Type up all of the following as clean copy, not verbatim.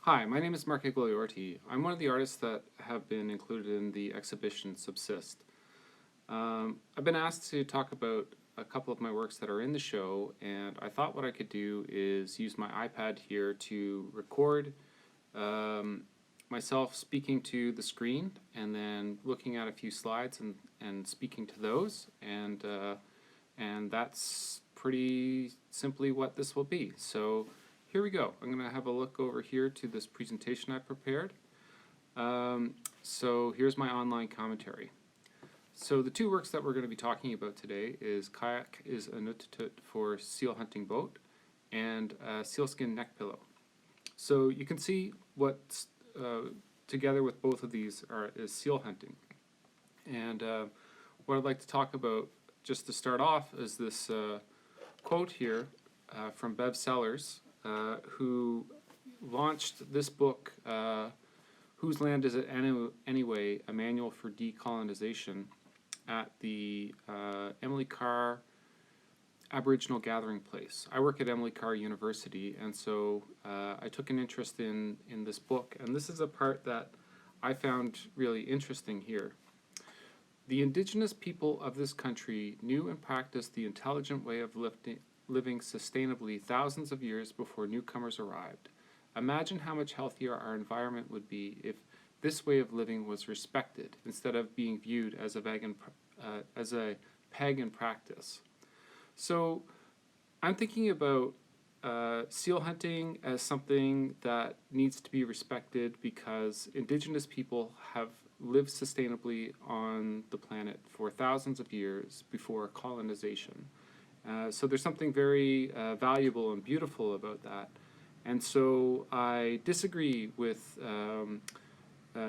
Hi, my name is Mark Igloliorte. I'm one of the artists that have been included in the exhibition Subsist. I've been asked to talk about a couple of my works that are in the show, and I thought what I could do is use my iPad here to record myself speaking to the screen and then looking at a few slides and speaking to those, and that's pretty simply what this will be. So here we go. I'm going to have a look over here to this presentation I prepared. So here's my online commentary. So the two works that we're going to be talking about today is Kayak is Inuktitut for seal hunting boat and sealskin neck pillow. So you can see what's together with both of these is seal hunting. And what I'd like to talk about just to start off is this quote here from Bev Sellers, who launched this book, Whose Land Is It Anyway? A Manual for Decolonization, at the Emily Carr Aboriginal Gathering Place. I work at Emily Carr University, and so I took an interest in this book, and this is a part that I found really interesting here. The indigenous people of this country knew and practiced the intelligent way of living sustainably thousands of years before newcomers arrived. Imagine how much healthier our environment would be if this way of living was respected instead of being viewed as a pagan practice. So I'm thinking about seal hunting as something that needs to be respected because indigenous people have lived sustainably on the planet for thousands of years before colonization. So there's something very valuable and beautiful about that. And so I disagree with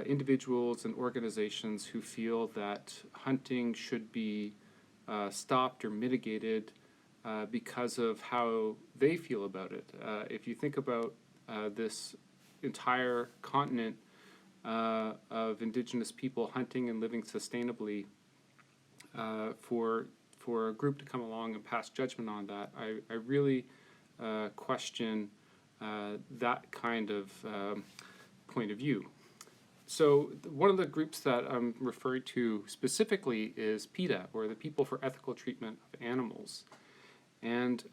individuals and organizations who feel that hunting should be stopped or mitigated because of how they feel about it. If you think about this entire continent of indigenous people hunting and living sustainably, for a group to come along and pass judgment on that, I really question that kind of point of view. So one of the groups that I'm referring to specifically is PETA, or the People for Ethical Treatment of Animals. And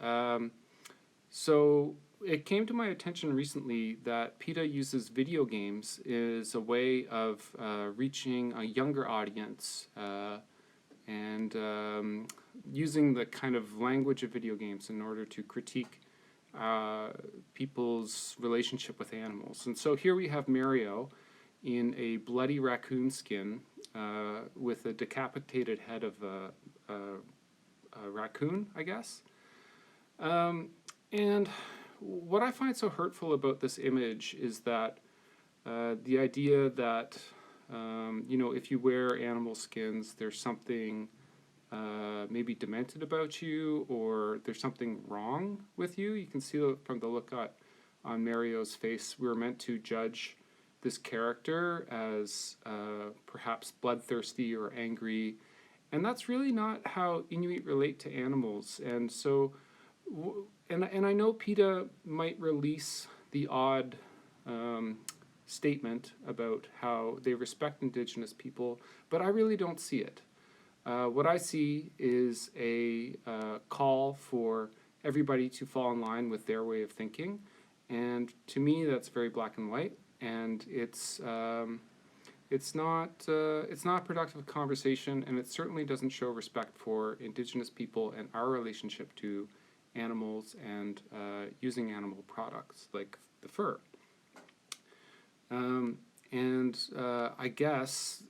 so it came to my attention recently that PETA uses video games as a way of reaching a younger audience and using the kind of language of video games in order to critique people's relationship with animals. And so here we have Mario in a bloody raccoon skin with a decapitated head of a raccoon, I guess. And what I find so hurtful about this image is that the idea that if you wear animal skins, there's something maybe demented about you, or there's something wrong with you. You can see from the look on Mario's face, we were meant to judge this character as perhaps bloodthirsty or angry, and that's really not how Inuit relate to animals. And so, and I know PETA might release the odd statement about how they respect Indigenous people, but I really don't see it. What I see is a call for everybody to fall in line with their way of thinking, and to me that's very black and white, and it's not a productive conversation, and it certainly doesn't show respect for Indigenous people and our relationship to animals and using animal products like the fur. I guess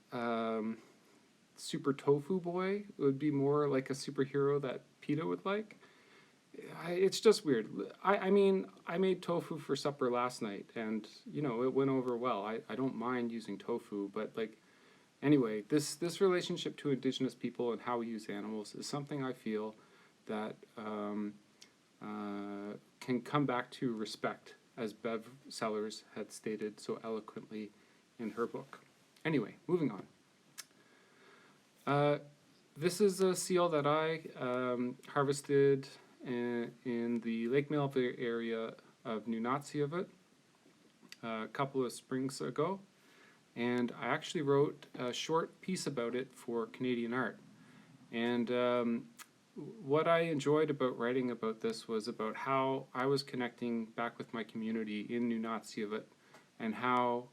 Super Tofu Boy would be more like a superhero that PETA would like. It's just weird. I mean, I made tofu for supper last night, and it went over well. I don't mind using tofu, but anyway, this relationship to Indigenous people and how we use animals is something I feel that can come back to respect, as Bev Sellers had stated so eloquently in her book. Anyway, moving on. This is a seal that I harvested in the Lake Melville area of Inuktitut. a couple of springs ago, and I actually wrote a short piece about it for Canadian Art. And what I enjoyed about writing about this was about how I was connecting back with my community in Inuktitut, and how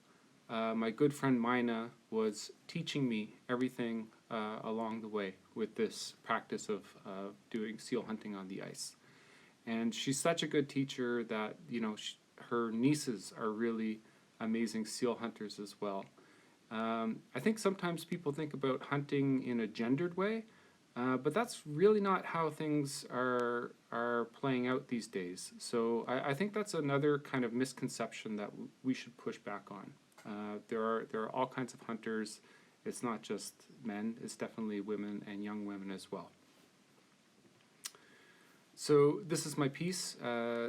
my good friend Mina was teaching me everything along the way with this practice of doing seal hunting on the ice. And she's such a good teacher that, you know, her nieces are really amazing seal hunters as well. I think sometimes people think about hunting in a gendered way, but that's really not how things are playing out these days. So I think that's another kind of misconception that we should push back on. There are all kinds of hunters. It's not just men, it's definitely women and young women as well. So this is my piece,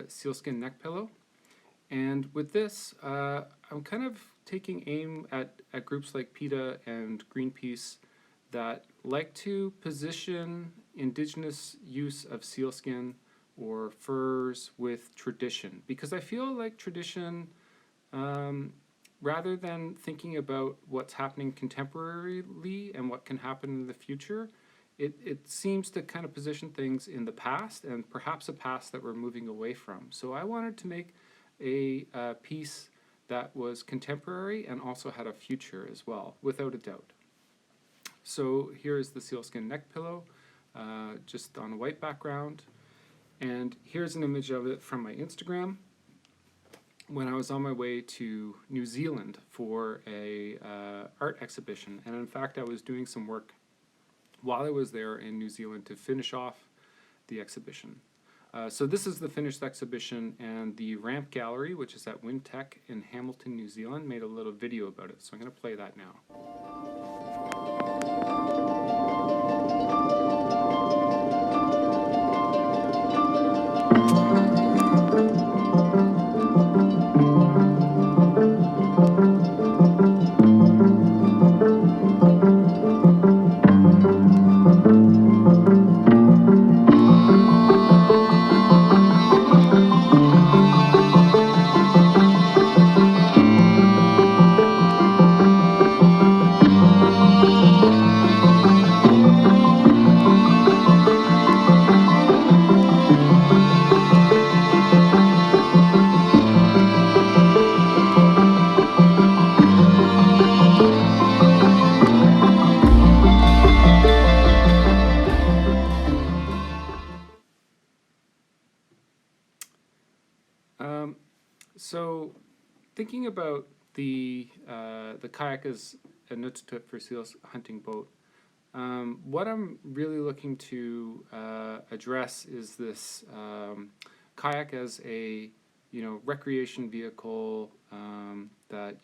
Sealskin Neck Pillow. And with this, I'm kind of taking aim at groups like PETA and Greenpeace that like to position indigenous use of sealskin or furs with tradition. Because I feel like tradition, rather than thinking about what's happening contemporarily and what can happen in the future, it seems to kind of position things in the past, and perhaps a past that we're moving away from. So I wanted to make a piece that was contemporary and also had a future as well, without a doubt. So here's the sealskin neck pillow, just on a white background. And here's an image of it from my Instagram when I was on my way to New Zealand for a art exhibition. And in fact, I was doing some work while I was there in New Zealand to finish off the exhibition. So this is the finished exhibition, and the Ramp Gallery, which is at Wintec in Hamilton, New Zealand, made a little video about it. So I'm going to play that now. So thinking about the kayak as a Inuktitut for seals hunting boat, what I'm really looking to address is this kayak as a recreation vehicle that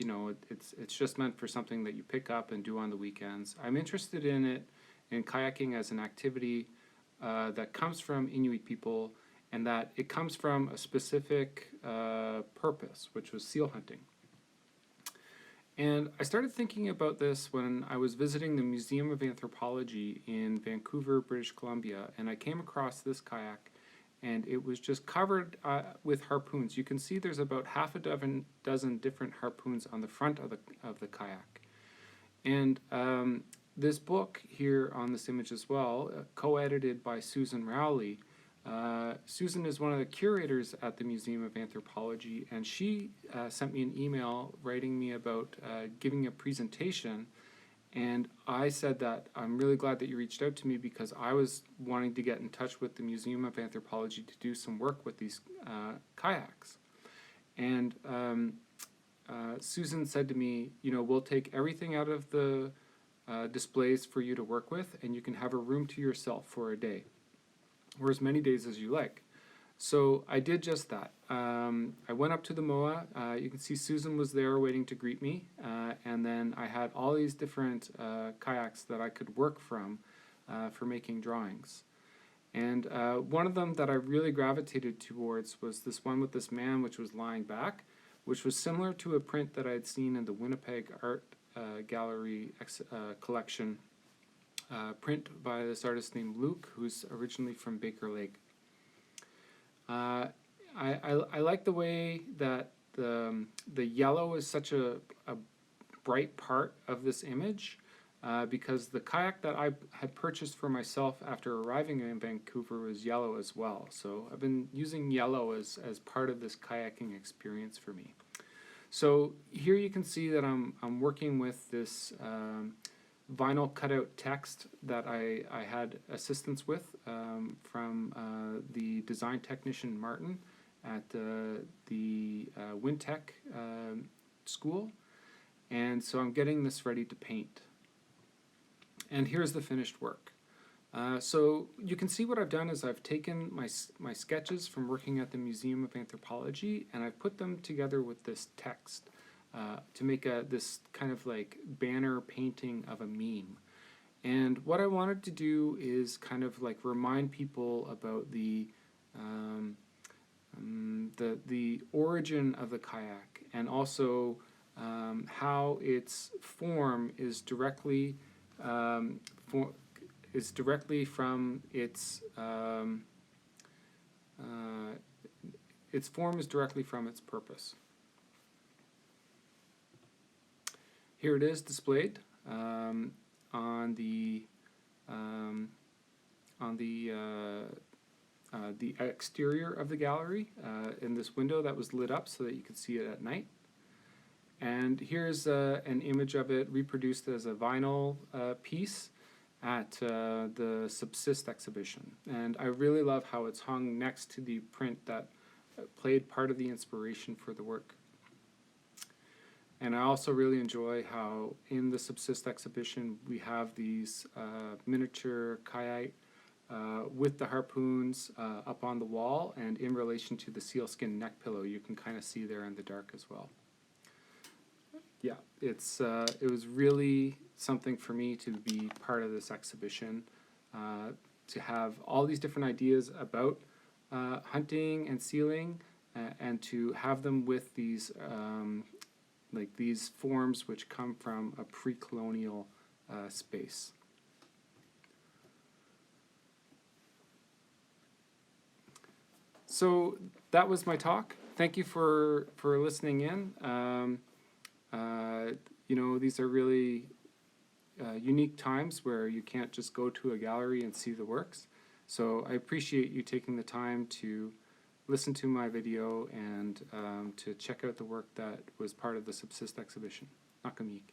it's just meant for something that you pick up and do on the weekends. I'm interested in kayaking as an activity that comes from Inuit people, and that it comes from a specific purpose, which was seal hunting. And I started thinking about this when I was visiting the Museum of Anthropology in Vancouver, British Columbia, and I came across this kayak, and it was just covered with harpoons. You can see there's about half a dozen different harpoons on the front of the kayak. And this book here on this image as well, co-edited by Susan Rowley. Susan is one of the curators at the Museum of Anthropology, and she sent me an email writing me about giving a presentation, and I said that I'm really glad that you reached out to me because I was wanting to get in touch with the Museum of Anthropology to do some work with these kayaks. And Susan said to me, we'll take everything out of the displays for you to work with, and you can have a room to yourself for a day, or as many days as you like. So I did just that. I went up to the MOA. You can see Susan was there waiting to greet me, and then I had all these different kayaks that I could work from for making drawings. And one of them that I really gravitated towards was this one with this man which was lying back, which was similar to a print that I had seen in the Winnipeg Art Gallery collection. Print by this artist named Luke, who's originally from Baker Lake. I like the way that the yellow is such a bright part of this image because the kayak that I had purchased for myself after arriving in Vancouver was yellow as well. So I've been using yellow as part of this kayaking experience for me. So here you can see that I'm working with this vinyl cutout text that I had assistance with from the design technician Martin at the Wintech school. And so I'm getting this ready to paint. And here's the finished work. So you can see what I've done is I've taken my sketches from working at the Museum of Anthropology and I've put them together with this text to make this kind of like banner painting of a meme. And what I wanted to do is kind of like remind people about the origin of the kayak, and also how its form is directly from its form is directly from its purpose. Here it is displayed on the exterior of the gallery in this window that was lit up so that you could see it at night. And here's an image of it reproduced as a vinyl piece at the Subsist exhibition. And I really love how it's hung next to the print that played part of the inspiration for the work. And I also really enjoy how in the Subsist exhibition we have these miniature kayak with the harpoons up on the wall, and in relation to the sealskin neck pillow you can kind of see there in the dark as well. Yeah, it was really something for me to be part of this exhibition, to have all these different ideas about hunting and sealing, and to have them with these like these forms which come from a pre-colonial space. So that was my talk. Thank you for listening in. You know, these are really unique times where you can't just go to a gallery and see the works. So I appreciate you taking the time to listen to my video and to check out the work that was part of the Subsist exhibition. Nakamiik.